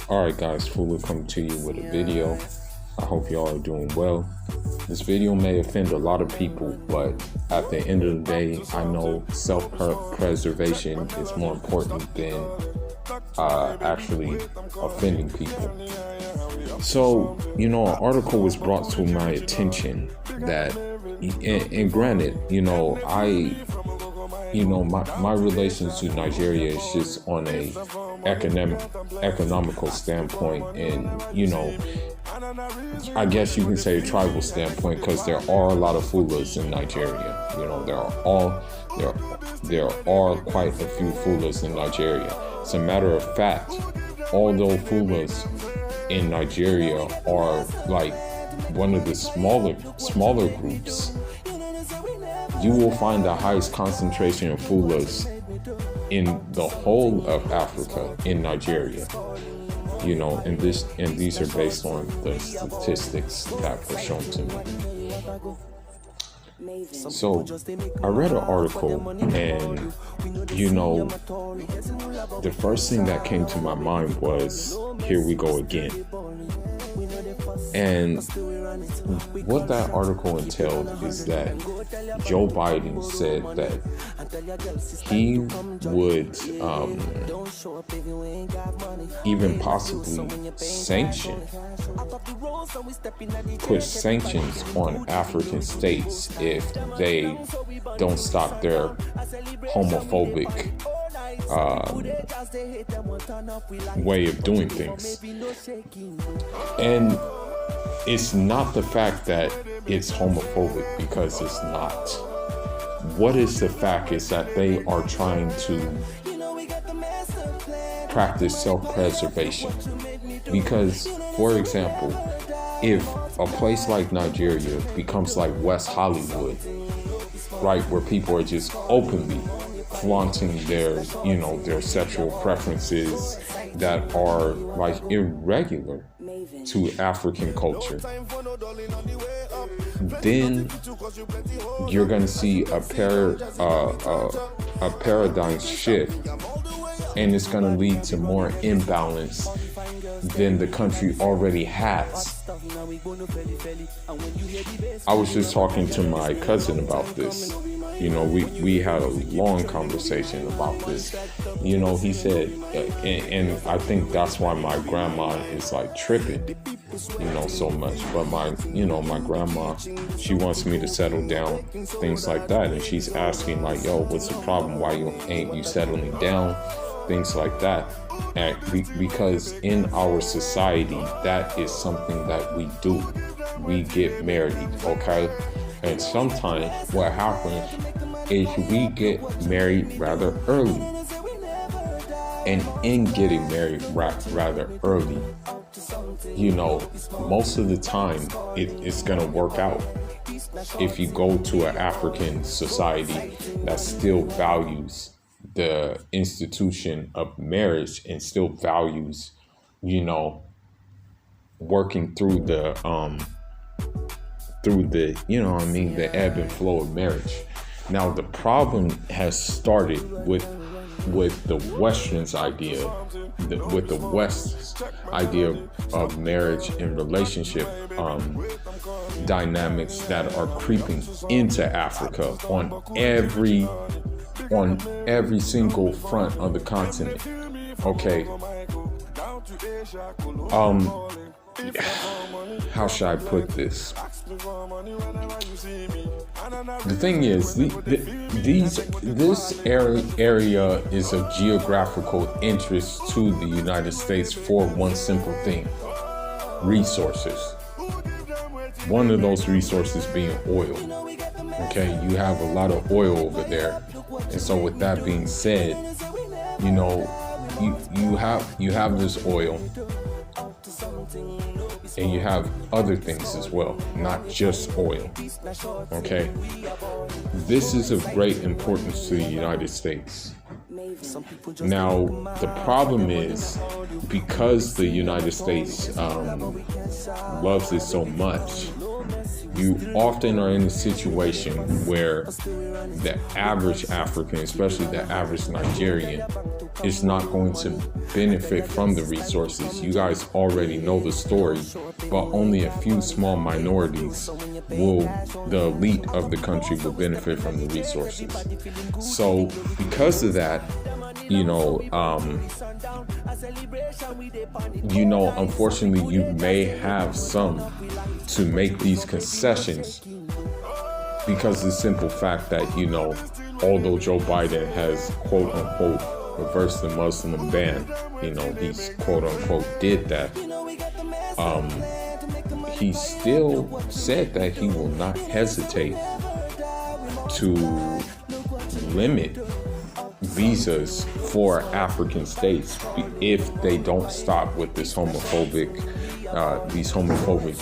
Alright guys, Fulu coming to you with a video. I hope y'all are doing well. This video may offend a lot of people, but at the end of the day, I know self-preservation is more important than actually offending people. So, an article was brought to my attention that, and granted, my relations to Nigeria is just on a economical standpoint, and I guess you can say a tribal standpoint, because there are a lot of Fulas in Nigeria. There are quite a few Fulas in Nigeria. As a matter of fact, although Fulas in Nigeria are like one of the smaller groups, you will find the highest concentration of Fulas in the whole of Africa in Nigeria. And these are based on the statistics that were shown to me. So I read an article, and the first thing that came to my mind was, here we go again. And what that article entailed is that Joe Biden said that he would even possibly put sanctions on African states if they don't stop their homophobic way of doing things. And it's not the fact that it's homophobic, because it's not. What is the fact is that they are trying to practice self-preservation. Because, for example, if a place like Nigeria becomes like West Hollywood, right, where people are just openly flaunting their sexual preferences that are like irregular to African culture, then you're going to see a paradigm shift, and it's going to lead to more imbalance than the country already has. I was just talking to my cousin about this. We had a long conversation about this. He said, and I think that's why my grandma is like tripping, so much. But my grandma, she wants me to settle down, things like that. And she's asking like, yo, what's the problem? Why ain't you settling down? Things like that. And because in our society, that is something that we do. We get married, okay? And sometimes what happens is we get married rather early. And in getting married rather early, most of the time it's going to work out. If you go to an African society that still values the institution of marriage and still values, working through the the ebb and flow of marriage. Now the problem has started with the Western's idea, with the West's idea of marriage and relationship dynamics that are creeping into Africa on every single front of the continent. Okay. How should I put this? The thing is, this area is of geographical interest to the United States for one simple thing: resources. One of those resources being oil. Okay, you have a lot of oil over there, and so with that being said, you have this oil. And you have other things as well, not just oil. Okay? This is of great importance to the United States. Now, the problem is, because the United States loves it so much, you often are in a situation where the average African, especially the average Nigerian, is not going to benefit from the resources. You guys already know the story, but only a few small minorities the elite of the country will benefit from the resources. So because of that, unfortunately, you may have some to make these concessions because of the simple fact that, although Joe Biden has quote unquote reversed the Muslim ban, he's quote unquote did that. He still said that he will not hesitate to limit visas for African states if they don't stop with these homophobic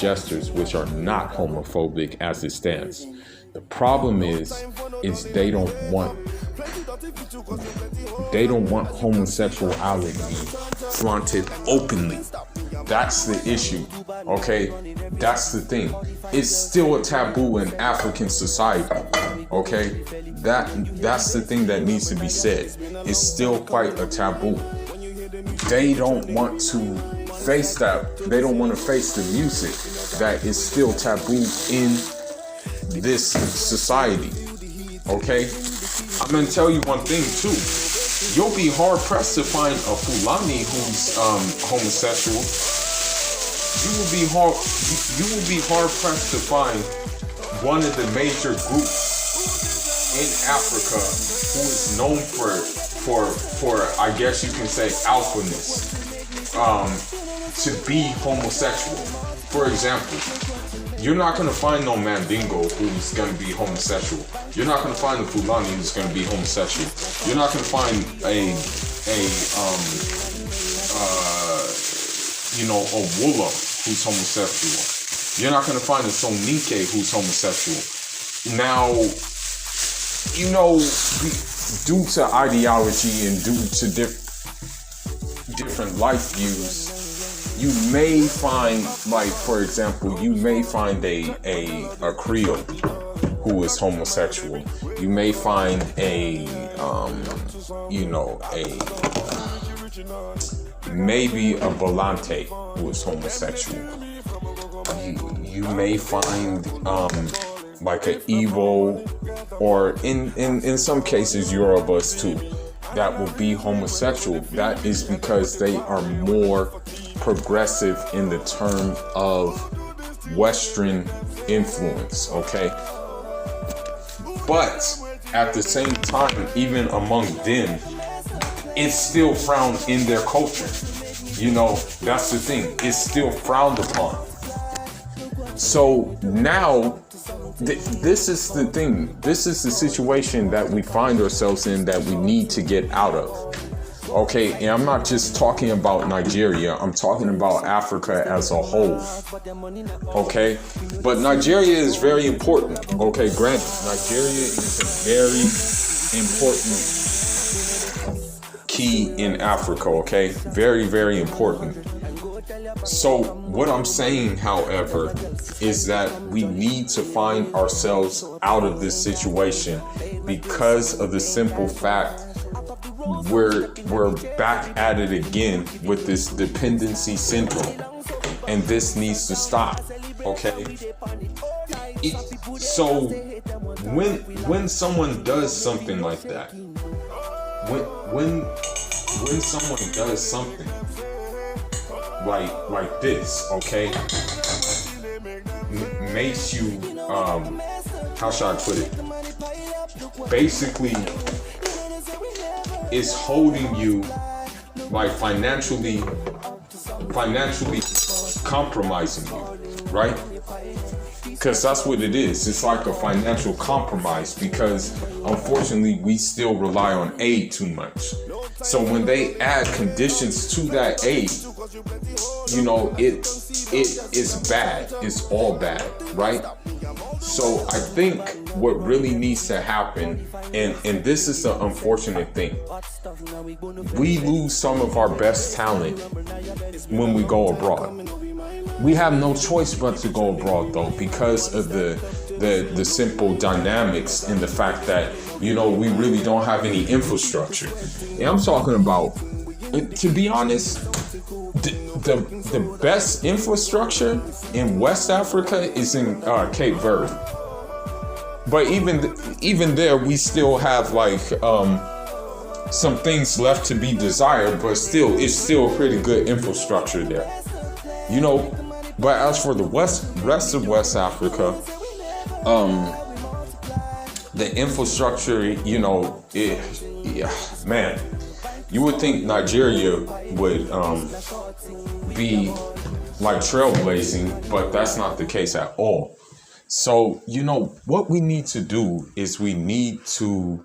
gestures, which are not homophobic as it stands. The problem is they don't want homosexuality flaunted openly. That's the issue, okay? That's the thing. It's still a taboo in African society, okay? That's the thing that needs to be said. It's still quite a taboo. They don't want to face that. They don't want to face the music that is still taboo in this society, okay? I'm gonna tell you one thing too. You'll be hard pressed to find a Fulani who's homosexual. You will be hard pressed to find one of the major groups in Africa who is known for I guess you can say alphaness, to be homosexual. For example, you're not gonna find no Mandingo who's gonna be homosexual. You're not gonna find a Fulani who's gonna be homosexual. You're not gonna find a Wula who's homosexual. You're not gonna find a Soninke who's homosexual. Now, due to ideology and due to different life views, you may find, like, for example, you may find a Creole who is homosexual. You may find maybe a Volante who is homosexual. You may find like an Igbo, or in some cases Yorubas too, that will be homosexual. That is because they are more progressive in the term of Western influence, okay? But at the same time, even among them, it's still frowned in their culture. That's the thing. It's still frowned upon. So now, this is the thing. This is the situation that we find ourselves in that we need to get out of. Okay, and I'm not just talking about Nigeria, I'm talking about Africa as a whole. Okay, but Nigeria is very important. Okay, granted, Nigeria is a very important key in Africa, okay? Very, very important. So what I'm saying, however, is that we need to find ourselves out of this situation because of the simple fact we're back at it again with this dependency syndrome, and this needs to stop, okay? So when someone does something like that, when someone does something like this, okay, makes you how should I put it? Basically, is holding you like financially compromising you, right? Because that's what it is. It's like a financial compromise, because unfortunately we still rely on aid too much. So when they add conditions to that aid, it is bad. It's all bad, right? So I think what really needs to happen, and this is the unfortunate thing, we lose some of our best talent when we go abroad. We have no choice but to go abroad, though, because of the simple dynamics and the fact that, you know, we really don't have any infrastructure. And I'm talking about, to be honest, the best infrastructure in West Africa is in Cape Verde. But even there, we still have like some things left to be desired, but still, it's still pretty good infrastructure there. You know, but as for the rest of West Africa, the infrastructure, you know, man, you would think Nigeria would be like trailblazing, but that's not the case at all. So, you know, what we need to do is we need to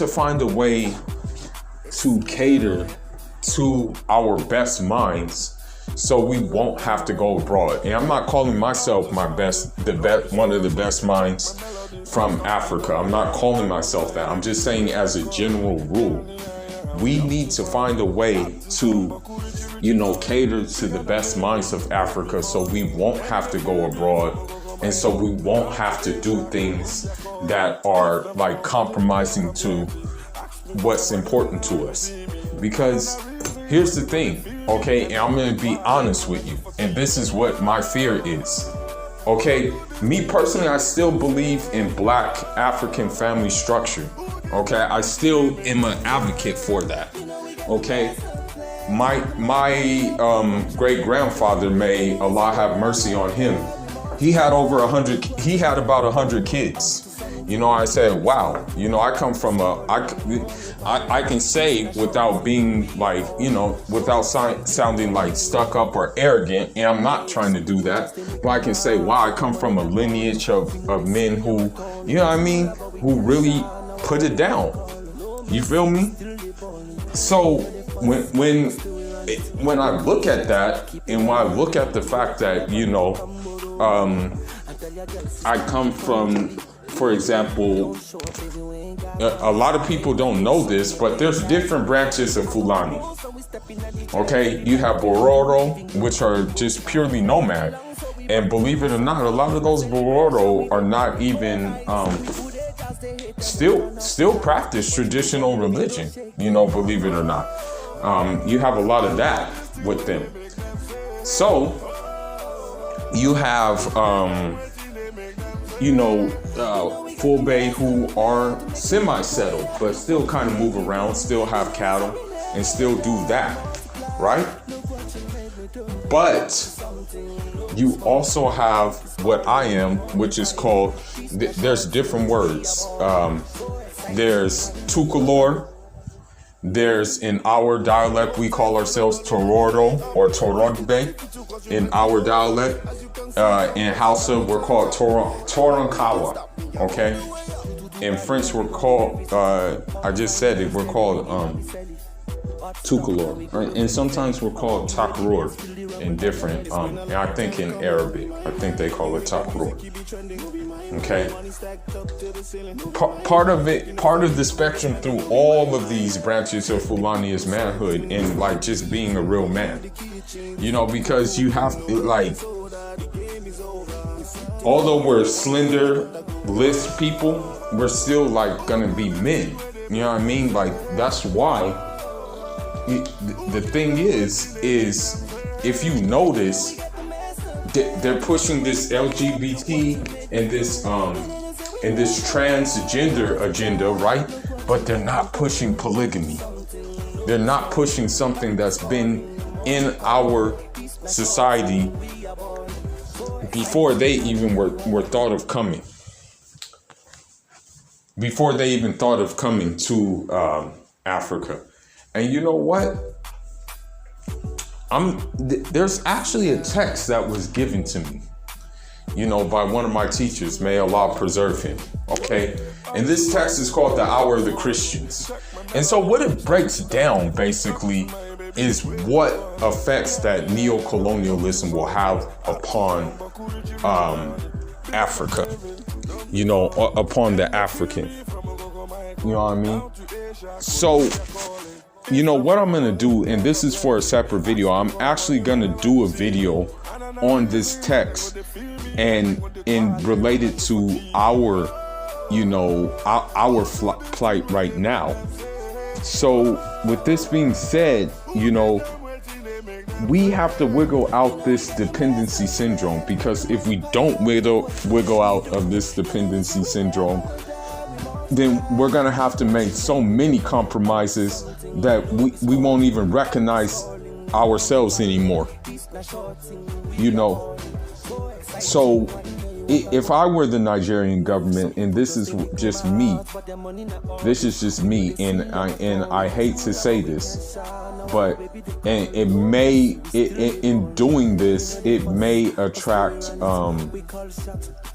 find a way to cater to our best minds, so we won't have to go abroad. And I'm not calling myself one of the best minds from Africa. I'm not calling myself that. I'm just saying, as a general rule, we need to find a way to, you know, cater to the best minds of Africa, so we won't have to go abroad, and so we won't have to do things that are like compromising to what's important to us. Because here's the thing, okay, and I'm gonna be honest with you, and this is what my fear is. Okay, me personally, I still believe in Black African family structure. Okay, I still am an advocate for that. Okay, my great grandfather, may Allah have mercy on him, he had about 100 kids. You know, I said, wow, you know, I come from I can say without being like, you know, without sounding like stuck up or arrogant, and I'm not trying to do that, but I can say, wow, I come from a lineage of men who, you know what I mean, who really put it down. You feel me? So when I look at that, and when I look at the fact that, you know, I come from, for example, a lot of people don't know this, but there's different branches of Fulani. Okay, you have Bororo, which are just purely nomad. And believe it or not, a lot of those Bororo are not even, still practice traditional religion, you know, believe it or not. You have a lot of that with them. So, you have, you know, Fulbe who are semi-settled, but still kind of move around, still have cattle, and still do that, right? But you also have what I am, which is called, there's different words. There's Tukulor. There's, in our dialect, we call ourselves Tororo or Torodbe in our dialect. In Hausa, we're called Torankawa, okay? In French, we're called, I just said it, we're called Tukulor. And sometimes we're called Takror in different, and I think in Arabic, I think they call it Takror. Okay? Part of the spectrum through all of these branches of Fulani is manhood and like just being a real man. You know, because you have, like, although we're slender, lithe people, we're still like gonna be men. You know what I mean? Like, that's why the thing is if you notice, they're pushing this LGBT and this transgender agenda, right? But they're not pushing polygamy. They're not pushing something that's been in our society before they even were thought of coming. Before they even thought of coming to Africa. And you know what? There's actually a text that was given to me, you know, by one of my teachers, may Allah preserve him, okay? And this text is called The Hour of the Christians. And so what it breaks down, basically, is what effects that neo-colonialism will have upon Africa, you know, upon the African. You know what I mean? So you know what I'm gonna do, and this is for a separate video. I'm actually gonna do a video on this text and related to our, you know, our plight right now. So with this being said, you know, we have to wiggle out this dependency syndrome, because if we don't wiggle out of this dependency syndrome, then we're gonna have to make so many compromises that we won't even recognize ourselves anymore. You know, so if I were the Nigerian government, and this is just me, and I hate to say this, but it may, in doing this, it may attract,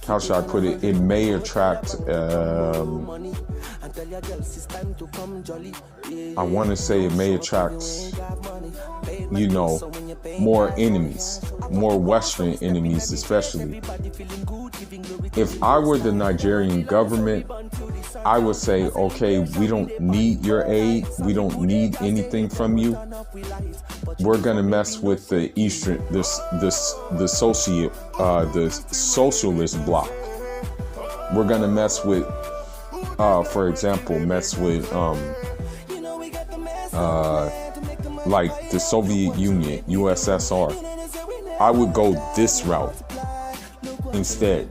how should I put it? It may attract, I want to say it may attract, you know, more enemies, more Western enemies, especially. If I were the Nigerian government, I would say, okay, we don't need your aid. We don't need anything from you. We're gonna mess with the Eastern, the socialist bloc. We're gonna mess with, for example, like the Soviet Union, USSR. I would go this route instead.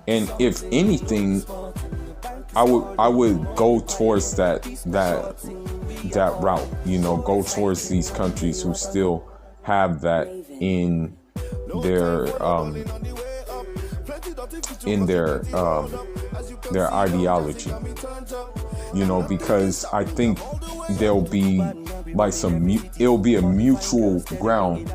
And if anything, I would go towards that route, you know, go towards these countries who still have that in their ideology, you know, because I think there'll be like it'll be a mutual ground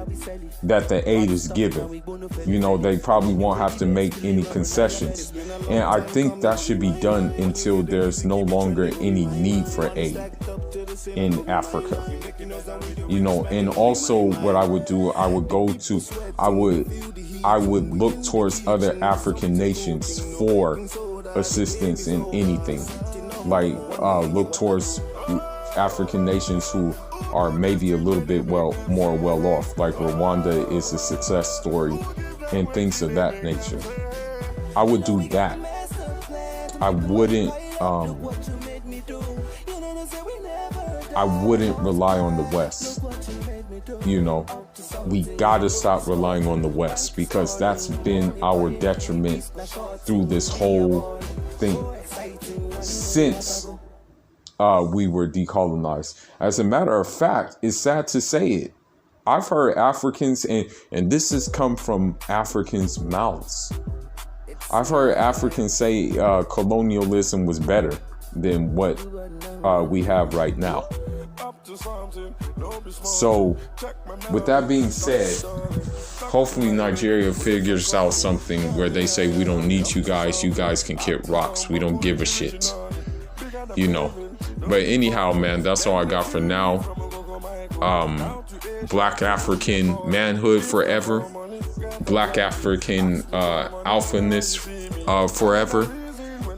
that the aid is given. You know, they probably won't have to make any concessions. And I think that should be done until there's no longer any need for aid in Africa. You know, and also what I would do, I would look towards other African nations for assistance in anything. Like, look towards African nations who are maybe a little bit more well off, like Rwanda is a success story and things of that nature. I would do that. I wouldn't rely on the West. You know, we gotta stop relying on the West, because that's been our detriment through this whole thing since we were decolonized. As a matter of fact, it's sad to say it, I've heard Africans, and this has come from Africans' mouths, I've heard Africans say colonialism was better than what we have right now. So, with that being said, hopefully Nigeria figures out something where they say, we don't need you guys can kick rocks, we don't give a shit, you know. But anyhow, man, that's all I got for now. Black African manhood forever. Black African alphaness forever.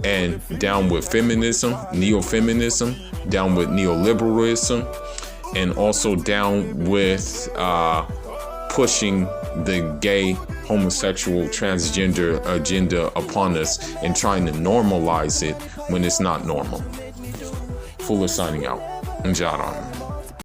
And down with feminism, neo-feminism, down with neoliberalism, and also down with pushing the gay, homosexual, transgender agenda upon us and trying to normalize it when it's not normal. Fuller signing out. Njadon.